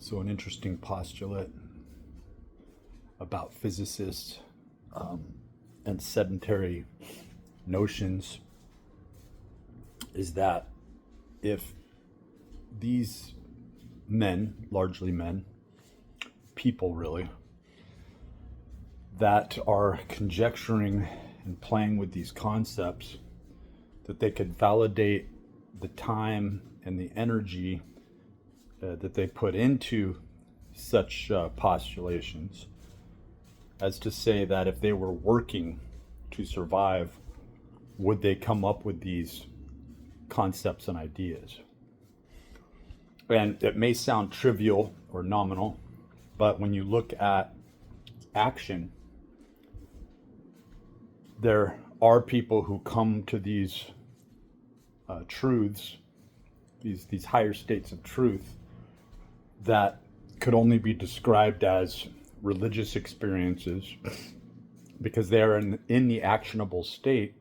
So an interesting postulate about physicists and sedentary notions is that if these men, largely men, people really, that are conjecturing and playing with these concepts, that they could validate the time and the energy that they put into such postulations, as to say that if they were working to survive, would they come up with these concepts and ideas? And it may sound trivial or nominal, but when you look at action, there are people who come to these truths, these higher states of truth, that could only be described as religious experiences, because they are in the actionable state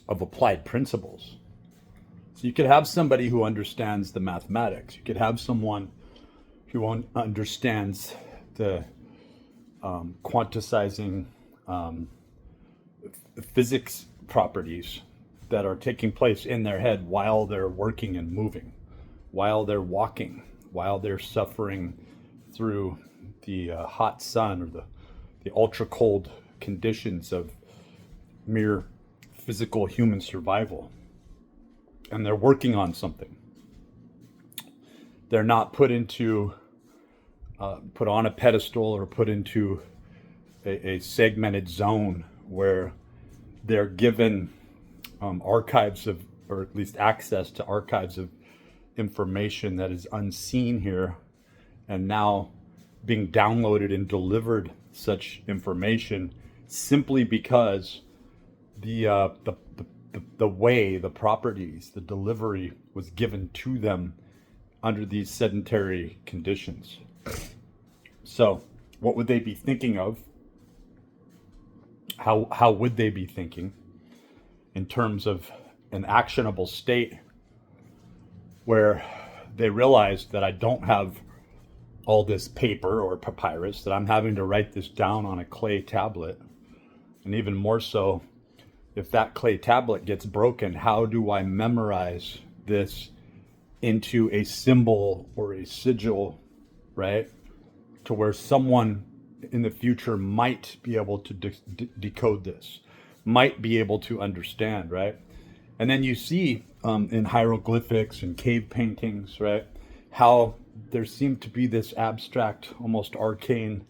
of applied principles. So you could have somebody who understands the mathematics. You could have someone who understands the quantizing physics properties that are taking place in their head while they're working and moving, while they're walking, while they're suffering through the hot sun or the ultra cold conditions of mere physical human survival. And they're working on something. They're not put on a pedestal or put into a segmented zone where they're given archives of, or at least access to archives of information that is unseen here, and now being downloaded and delivered such information simply because the way, the properties, the delivery was given to them under these sedentary conditions. So what would they be thinking of? How would they be thinking in terms of an actionable state where they realize that I don't have all this paper or papyrus, that I'm having to write this down on a clay tablet? And even more so, if that clay tablet gets broken, how do I memorize this into a symbol or a sigil, right? To where someone in the future might be able to decode this, might be able to understand, right? And then you see in hieroglyphics and cave paintings, right, how there seemed to be this abstract, almost arcane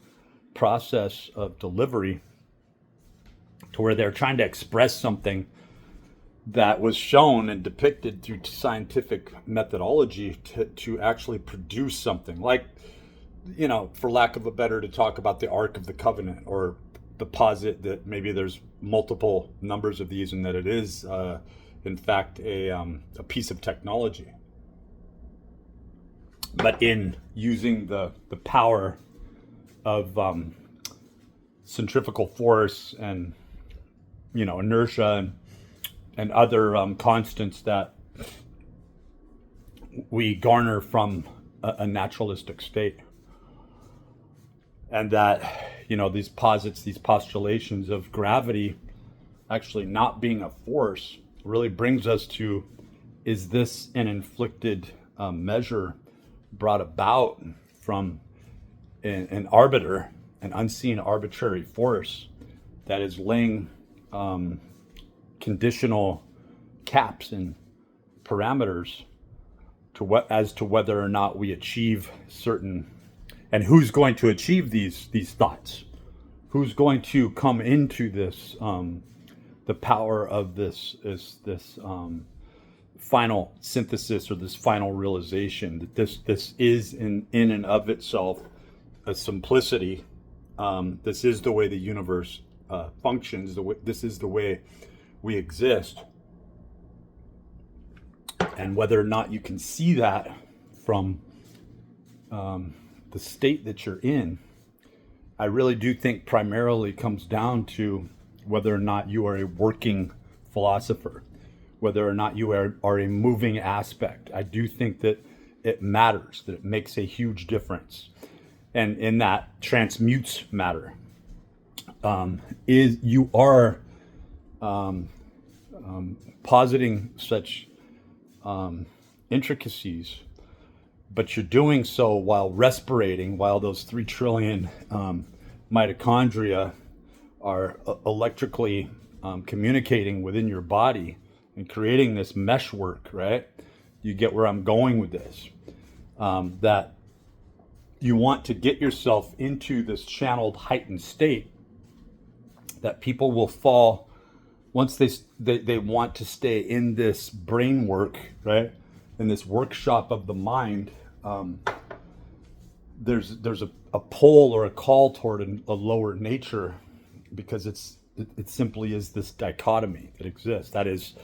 process of delivery, to where they're trying to express something that was shown and depicted through scientific methodology to actually produce something like, you know, for lack of a better, to talk about the Ark of the Covenant, or the posit that maybe there's multiple numbers of these and that it is in fact a piece of technology. But in using the power of centrifugal force and, you know, inertia and other constants that we garner from a naturalistic state. And that, you know, these posits, these postulations of gravity actually not being a force really brings us to, is this an inflicted measure brought about from an arbiter, an unseen arbitrary force that is laying conditional caps and parameters to as to whether or not we achieve certain, and who's going to achieve these thoughts, who's going to come into this the power of this final synthesis, or this final realization that this is in and of itself a simplicity. This is the way the universe functions. This is the way we exist. And whether or not you can see that from the state that you're in, I really do think primarily comes down to whether or not you are a working philosopher, whether or not you are a moving aspect. I do think that it matters, that it makes a huge difference, and in that transmutes matter. Is you are positing such intricacies, but you're doing so while respirating, while those 3 trillion mitochondria are electrically communicating within your body and creating this meshwork, right? You get where I'm going with this. That you want to get yourself into this channeled, heightened state that people will fall once they want to stay in this brain work, right? In this workshop of the mind. There's a pull or a call toward a lower nature, because it simply is this dichotomy that exists. That is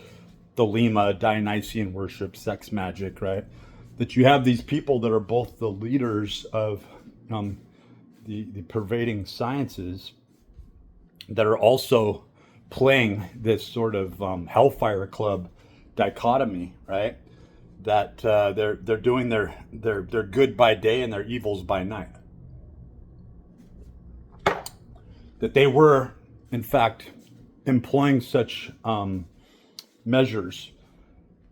Thelema, Dionysian worship, sex magic, right? That you have these people that are both the leaders of the pervading sciences, that are also playing this sort of Hellfire Club dichotomy, right? That they're doing their good by day and their evils by night. That they were, in fact, employing such measures,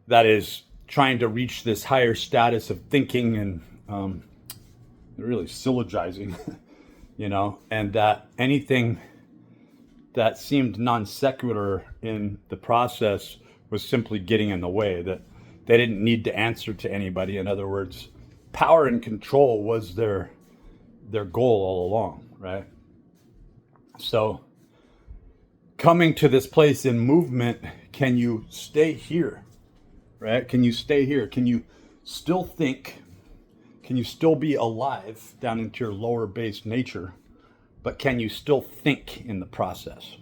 that is trying to reach this higher status of thinking and really syllogizing, and that anything that seemed non sequitur in the process was simply getting in the way, that they didn't need to answer to anybody. In other words, power and control was their goal all along, right? So coming to this place in movement, can you stay here, right? Can you stay here? Can you still think? Can you still be alive down into your lower base nature? But can you still think in the process?